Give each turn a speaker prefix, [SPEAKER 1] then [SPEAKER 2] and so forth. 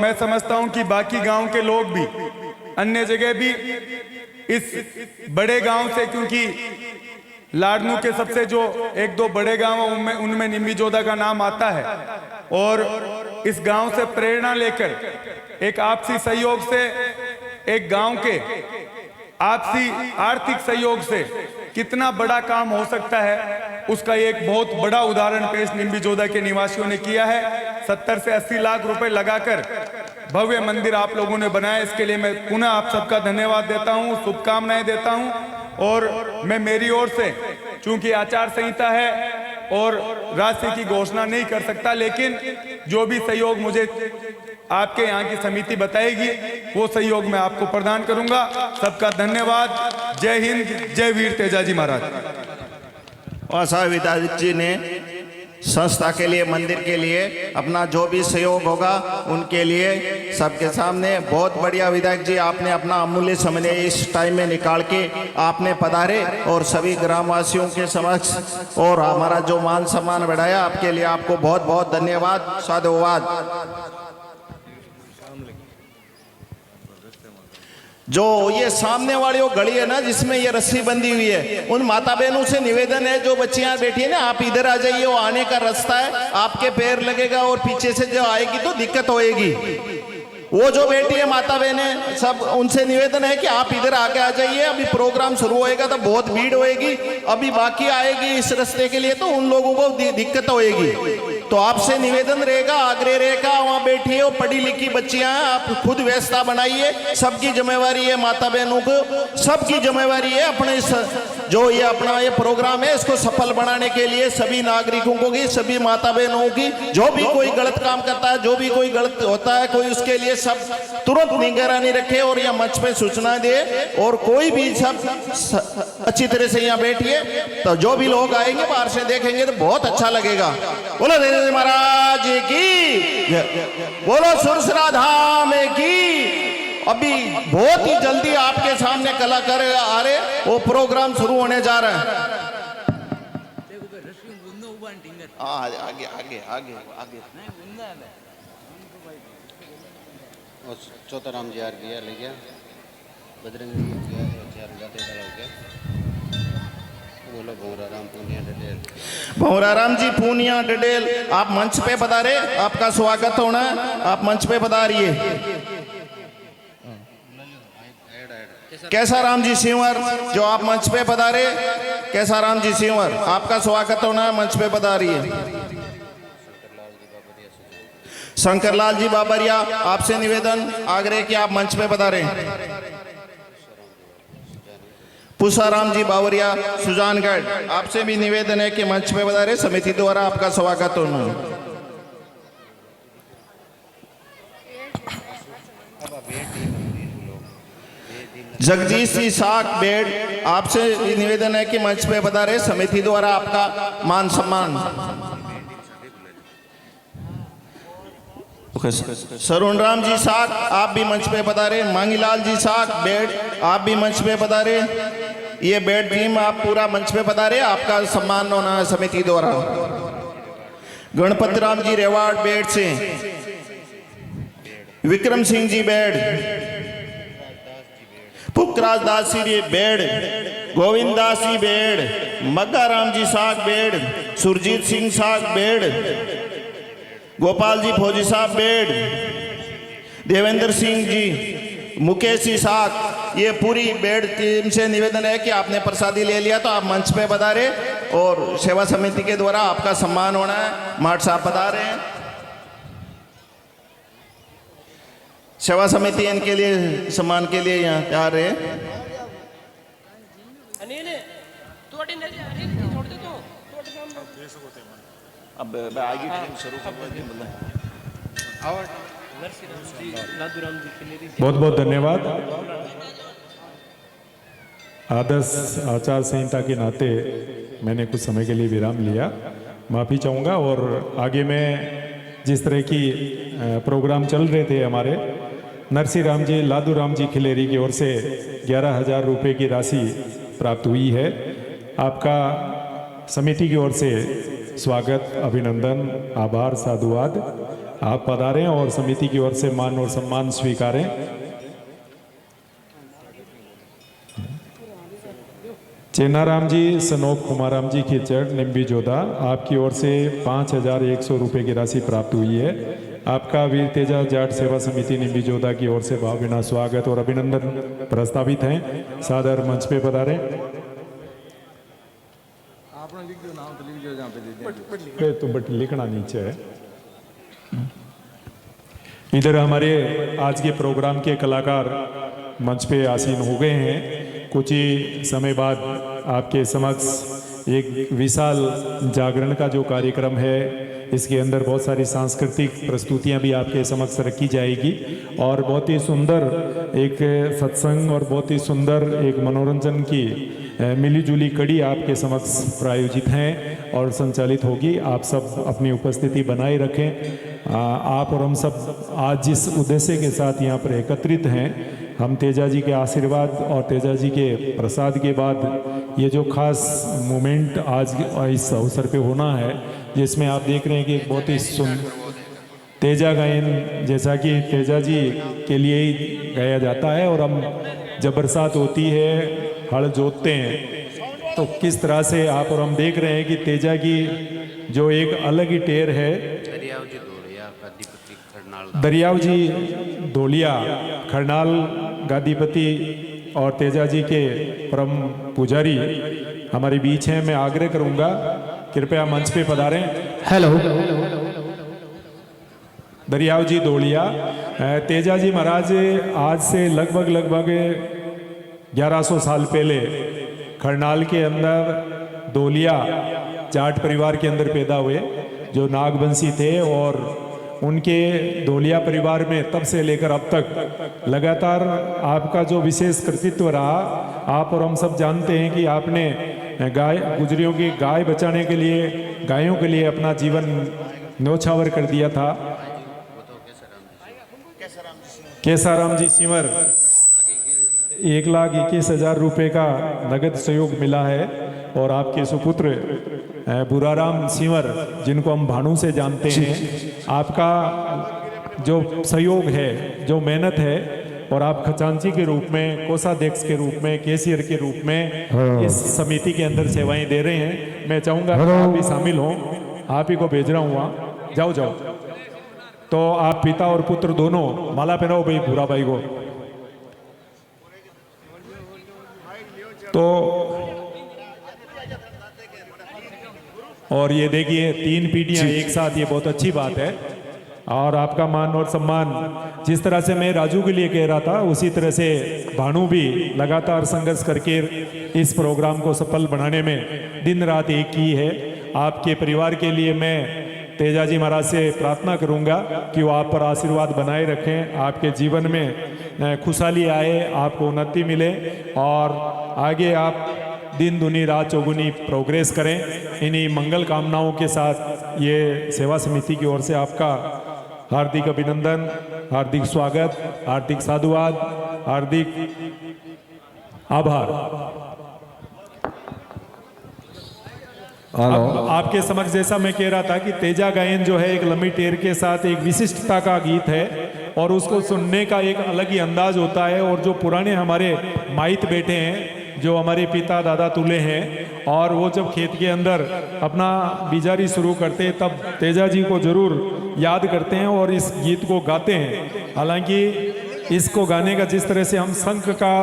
[SPEAKER 1] मैं समझता हूं कि बाकी गांव के लोग भी अन्य जगह भी इस बड़े गांव से, क्योंकि लाडनू के सबसे जो एक दो बड़े गांव हैं उनमें निम्बीजोदा का नाम आता है, और इस गांव से प्रेरणा लेकर एक आपसी सहयोग से, एक गांव के आपसी आर्थिक सहयोग से कितना बड़ा काम हो सकता है, उसका एक बहुत बड़ा उदाहरण पेश निम्बीजोदा के निवासियों ने किया है। 70 से 80 लाख रुपए लगाकर भव्य मंदिर आप लोगों ने बनाया। इसके लिए मैं पुनः आप सबका धन्यवाद देता हूं, शुभकामनाएं देता हूं। और मैं मेरी ओर से, चूंकि आचार संहिता है और राशि की घोषणा नहीं कर सकता, लेकिन जो भी सहयोग मुझे आपके यहाँ की समिति बताएगी वो सहयोग मैं आपको प्रदान करूंगा। सबका धन्यवाद। जय हिंद, जय वीर तेजाजी महाराज।
[SPEAKER 2] और साहब विधायक जी ने संस्था के लिए, मंदिर के लिए अपना जो भी सहयोग होगा उनके लिए सबके सामने बहुत बढ़िया। विधायक जी आपने अपना अमूल्य समय इस टाइम में निकाल के आपने पधारे और सभी ग्रामवासियों के समक्ष और हमारा जो मान सम्मान बढ़ाया, आपके लिए आपको बहुत बहुत धन्यवाद, साधुवाद। जो ये सामने वाली वो गली है ना जिसमें ये रस्सी बंधी हुई है, उन माता बहनों से निवेदन है, जो बच्चियां बैठी है ना, आप इधर आ जाइए, वो आने का रास्ता है, आपके पैर लगेगा और पीछे से जो आएगी तो दिक्कत होएगी। वो जो बेटी है माता बहने सब, उनसे निवेदन है कि आप इधर आके आ जाइए, अभी प्रोग्राम शुरू होएगा तो बहुत भीड़ होएगी, अभी बाकी आएगी इस रास्ते के लिए तो उन लोगों को दिक्कत होएगी। तो आपसे निवेदन रहेगा, आग्रह रहेगा, वहाँ बैठिए, वो पढ़ी लिखी बच्चियां हैं, आप खुद व्यवस्था बनाइए। सबकी जिम्मेवारी है, माता बहनों को सबकी जिम्मेवारी है अपने जो ये अपना ये प्रोग्राम है इसको सफल बनाने के लिए सभी नागरिकों को की, सभी माता बहनों की, जो भी कोई गलत काम करता है, जो भी कोई गलत होता है कोई, उसके लिए सब तुरंत निगरानी रखे और यह मंच पे सूचना दे, और कोई भी सब अच्छी तरह से यहाँ बैठिए। तो जो भी लोग आएंगे बाहर से देखेंगे तो बहुत अच्छा लगेगा। बोलो महाराज की, बोलो सुरसरा धाम की। अभी बहुत ही जल्दी आपके सामने कलाकार आ रहे, वो प्रोग्राम शुरू होने जा रहा है। आगे आगे आगे आगे
[SPEAKER 3] चौथा राम जी आ गया, ले गया बजरंग गया। बोलो भौराराम पूनिया डडेल।
[SPEAKER 2] भौराराम जी पूनिया डडेल, आप मंच पे पधारे, आपका स्वागत होना है, आप मंच पे पधारिए। कैसा राम जी सिंवर, जो आप मंच पे पधारे, कैसा राम जी सिंवर, आपका स्वागत होना है, मंच पे पधारिए। शंकरलाल जी बाबरिया, आपसे निवेदन आग्रह कि आप मंच पे पधारें। पुषाराम जी बावरिया सुजानगढ़, आपसे भी निवेदन है कि मंच पे पधारे, समिति द्वारा आपका स्वागत होना। जगदीश जी साख बेड़, आपसे निवेदन है कि मंच पे पधारे, समिति द्वारा आपका मान सम्मान। सरुण राम जी साख, आप भी मंच पे पधारे। मांगीलाल जी साख बेड़, आप भी मंच पे पधारे। ये बेड़ टीम आप पूरा मंच पे पधारे, आपका सम्मान होना है समिति द्वारा। गणपत राम जी रेवाड़ बेड़ से, विक्रम सिंह जी बेड़, पुखराज दास जी बेड़, गोविंद दास जी बेड़, मग्गा राम जी साख बेड़, सुरजीत सिंह साख बेड़, गोपाल जी फौजी साहब बेड़, देवेंद्र सिंह जी, मुकेश जी साख, ये पूरी बेड़ टीम से निवेदन है कि आपने प्रसादी ले लिया तो आप मंच पे पधारे और सेवा समिति के द्वारा आपका सम्मान होना है। माठ साहब पधारे हैं, सेवा समिति इनके लिए सम्मान के लिए यहाँ तैयार है। अब आगे शुरू
[SPEAKER 4] बहुत बहुत धन्यवाद। आदर्श आचार संहिता के नाते मैंने कुछ समय के लिए विराम लिया, माफ़ी चाहूँगा। और आगे में जिस तरह की प्रोग्राम चल रहे थे हमारे, नरसी राम जी, लादू राम जी खिलेरी की ओर से 11,000 रुपये की राशि प्राप्त हुई है। आपका समिति की ओर से स्वागत, अभिनंदन, आभार, साधुवाद। आप पधारें और समिति की ओर से मान और सम्मान स्वीकारें। चेनाराम जी, सनोप कुमाराम जी खिचड़, निम्बी जोधा, आपकी ओर से 5100 रुपये की राशि प्राप्त हुई है। आपका वीर तेजा जाट सेवा समिति निम्बी जोधा की ओर से भावभीना स्वागत और अभिनंदन प्रस्तावित हैं। सादर मंच पे पधारें। तो बट लिखना नीचे है। इधर हमारे आज के प्रोग्राम के कलाकार मंच पे आसीन हो गए हैं। कुछ ही समय बाद आपके समक्ष एक विशाल जागरण का जो कार्यक्रम है, इसके अंदर बहुत सारी सांस्कृतिक प्रस्तुतियां भी आपके समक्ष रखी जाएगी और बहुत ही सुंदर एक सत्संग और बहुत ही सुंदर एक मनोरंजन की मिलीजुली कड़ी आपके समक्ष प्रायोजित हैं और संचालित होगी। आप सब अपनी उपस्थिति बनाए रखें। आप और हम सब आज जिस उद्देश्य के साथ यहाँ पर एकत्रित हैं, हम तेजा जी के आशीर्वाद और तेजा जी के प्रसाद के बाद ये जो खास मोमेंट आज इस अवसर पे होना है, जिसमें आप देख रहे हैं कि एक बहुत ही तेजा गायन जैसा कि तेजा जी के लिए ही गाया जाता है। और हम जब बरसात होती है, हल जोतते हैं, तो किस तरह से आप और हम देख रहे हैं कि तेजा की जो एक अलग ही टेर है। दरियाव जी धोलिया खरनाल गादीपति और तेजा जी के परम पुजारी हमारे बीच हैं। मैं आग्रह करूंगा, कृपया मंच पे पधारें।
[SPEAKER 5] हेलो।
[SPEAKER 4] दरियाव जी धोलिया, तेजा जी महाराज आज से लगभग 1100 साल पहले खरनाल के अंदर धोलिया जाट परिवार के अंदर पैदा हुए, जो नागवंशी थे। और उनके धोलिया परिवार में तब से लेकर अब तक लगातार आपका जो विशेष कृतित्व रहा, आप और हम सब जानते हैं कि आपने गाय गुजरियों की गाय बचाने के लिए, गायों के लिए अपना जीवन न्योछावर कर दिया था। केसाराम जी सिंवर 1,21,000 रुपये का नगद सहयोग मिला है। और आपके सुपुत्र बुराराम सिंवर, जिनको हम भानु से जानते हैं, आपका जो सहयोग है, जो मेहनत है, और आप खजांची के रूप में, कोषाध्यक्ष के रूप में, कैशियर के रूप में इस समिति के अंदर सेवाएं दे रहे हैं। मैं चाहूँगा आप भी शामिल हों। आप ही को भेज रहा हूँ वहाँ, जाओ जाओ। तो आप पिता और पुत्र दोनों माला पहनाओ भाई भूरा भाई को। तो और ये देखिए 3 पीढ़ियां एक साथ, ये बहुत अच्छी बात है। और आपका मान और सम्मान, जिस तरह से मैं राजू के लिए कह रहा था, उसी तरह से भानु भी लगातार संघर्ष करके इस प्रोग्राम को सफल बनाने में दिन रात एक की है। आपके परिवार के लिए मैं तेजा जी महाराज से प्रार्थना करूंगा कि वो आप पर आशीर्वाद बनाए रखें, आपके जीवन में खुशहाली आए, आपको उन्नति मिले और आगे आप दिन दुनी रात चौगुनी प्रोग्रेस करें। इन्हीं मंगल कामनाओं के साथ ये सेवा समिति की ओर से आपका हार्दिक अभिनंदन, हार्दिक स्वागत, हार्दिक साधुवाद, हार्दिक आभार। आपके समक्ष जैसा मैं कह रहा था कि तेजा गायन जो है एक लंबी टेर के साथ एक विशिष्टता का गीत है और उसको सुनने का एक अलग ही अंदाज होता है। और जो पुराने हमारे माइत बेटे हैं, जो हमारे पिता दादा तुले हैं, और वो जब खेत के अंदर अपना बिजारी शुरू करते हैं, तब तेजा जी को जरूर याद करते हैं और इस गीत को गाते हैं। हालांकि इसको गाने का जिस तरह से हम शंख का